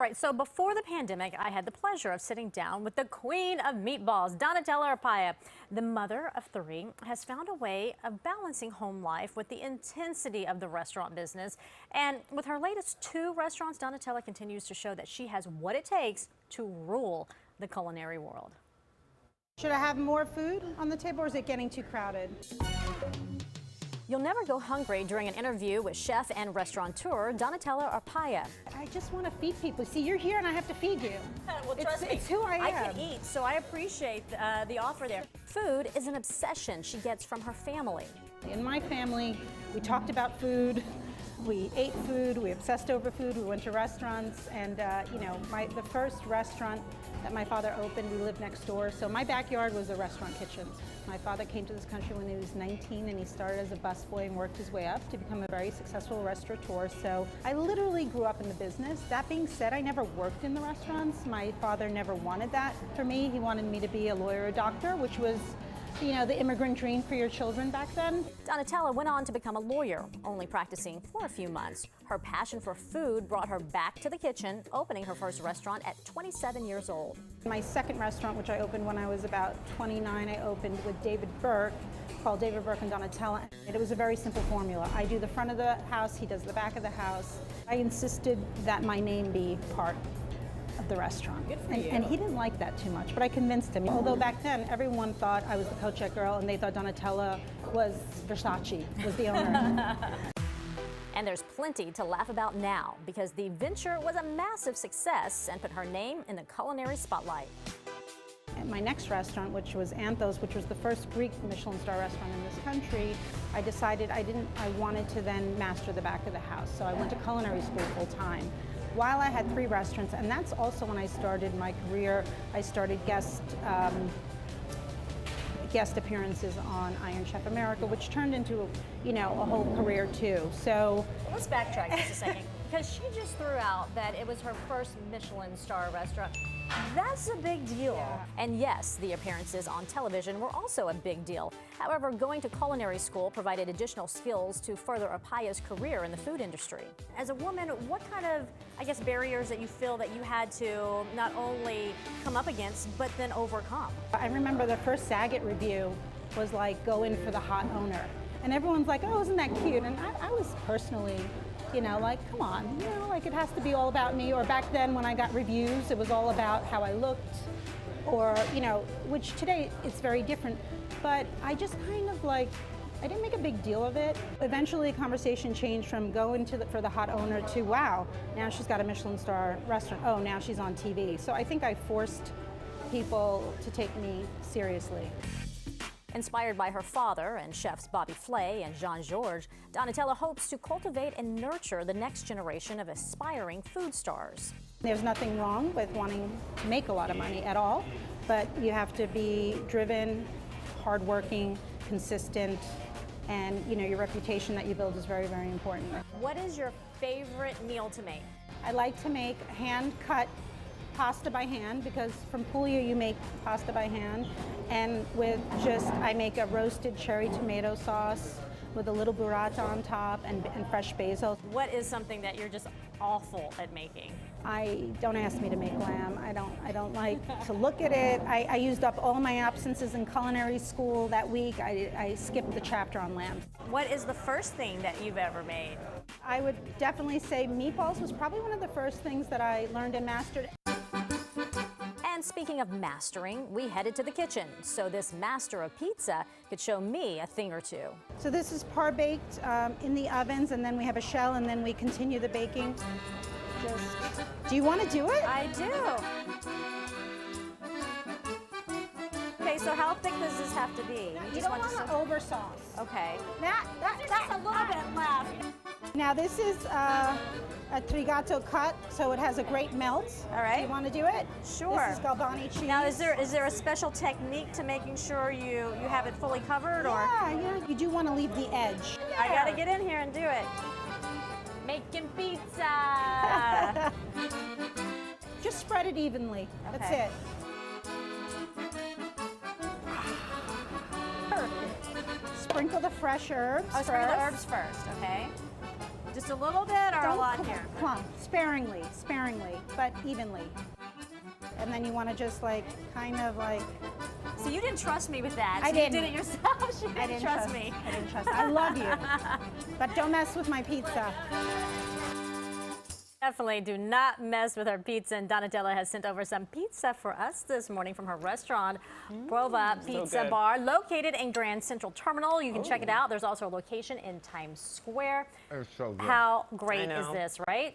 Right, so before the pandemic, I had the pleasure of sitting down with the queen of meatballs, Donatella Arpaia. The mother of three has found a way of balancing home life with the intensity of the restaurant business. And with her latest 2 restaurants, Donatella continues to show that she has what it takes to rule the culinary world. Should I have more food on the table, or is it getting too crowded? You'll never go hungry during an interview with chef and restaurateur Donatella Arpaia. I just want to feed people. See, you're here and I have to feed you. Well, trust me, it's who I am. I can eat, so I appreciate the offer there. Food is an obsession she gets from her family. In my family, we talked about food, we ate food, we obsessed over food, we went to restaurants, and the first restaurant that my father opened, we lived next door, so my backyard was a restaurant kitchen. My father came to this country when he was 19, and he started as a busboy and worked his way up to become a very successful restaurateur. So I literally grew up in the business. That being said, I never worked in the restaurants. My father never wanted that for me. He wanted me to be a lawyer or a doctor, which was the immigrant dream for your children back then. Donatella went on to become a lawyer, only practicing for a few months. Her passion for food brought her back to the kitchen, opening her first restaurant at 27 years old. My second restaurant, which I opened when I was about 29, I opened with David Burke, called David Burke and Donatella. It was a very simple formula. I do the front of the house, he does the back of the house. I insisted that my name be part of the restaurant. Good for you. And he didn't like that too much, but I convinced him. Although back then, everyone thought I was the coat check girl, and they thought Donatella was Versace, was the owner. And there's plenty to laugh about now, because the venture was a massive success and put her name in the culinary spotlight. At my next restaurant, which was Anthos, which was the first Greek Michelin star restaurant in this country, I decided I wanted to then master the back of the house. So I went to culinary school full time. While I had 3 restaurants, and that's also when I started my career. I started guest appearances on Iron Chef America, which turned into a whole career too. So let's backtrack just a second, because she just threw out that it was her first Michelin star restaurant. That's a big deal. Yeah. And yes, the appearances on television were also a big deal. However, going to culinary school provided additional skills to further Arpaia's career in the food industry. As a woman, what kind of, barriers that you feel that you had to not only come up against, but then overcome? I remember the first Saget review was like, go in for the hot owner. And everyone's like, oh, isn't that cute? And I was personally, come on, it has to be all about me. Or back then when I got reviews, it was all about how I looked, or, which today it's very different. But I just I didn't make a big deal of it. Eventually, the conversation changed from going for the hot owner to, wow, now she's got a Michelin star restaurant. Oh, now she's on TV. So I think I forced people to take me seriously. Inspired by her father and chefs Bobby Flay and Jean-Georges, Donatella hopes to cultivate and nurture the next generation of aspiring food stars. There's nothing wrong with wanting to make a lot of money at all, but you have to be driven, hardworking, consistent, and your reputation that you build is very, very important. What is your favorite meal to make? I like to make hand-cut pasta by hand, because from Puglia you make pasta by hand, and I make a roasted cherry tomato sauce with a little burrata on top and fresh basil. What is something that you're just awful at making? Don't ask me to make lamb. I don't like to look at it. I used up all my absences in culinary school that week. I skipped the chapter on lamb. What is the first thing that you've ever made? I would definitely say meatballs was probably one of the first things that I learned and mastered. And speaking of mastering, we headed to the kitchen, so this master of pizza could show me a thing or two. So this is par-baked in the ovens, and then we have a shell, and then we continue the baking. Do you want to do it? I do. Okay, so how thick does this have to be? You don't want to over sauce. Okay. Just a little bit left. Now this is a trigato cut, so it has a great melt. All right. Do you want to do it? Sure. This is Galvani cheese. Now, is there a special technique to making sure you have it fully covered, or? Yeah, you do want to leave the edge. I gotta get in here and do it. Making pizza. Just spread it evenly. Okay. That's it. Perfect. Sprinkle the fresh herbs. Oh, sprinkle the herbs first, okay. Just a little bit or a lot here? Come on, sparingly, but evenly. And then you want to just like, kind of like. So you didn't trust me with that. I didn't. You did it yourself. She didn't trust me. I didn't trust. I love you, but don't mess with my pizza. Definitely do not mess with her pizza. And Donatella has sent over some pizza for us this morning from her restaurant, Prova Pizza Bar, located in Grand Central Terminal. You can check it out. There's also a location in Times Square. It's so good. How great is this, right?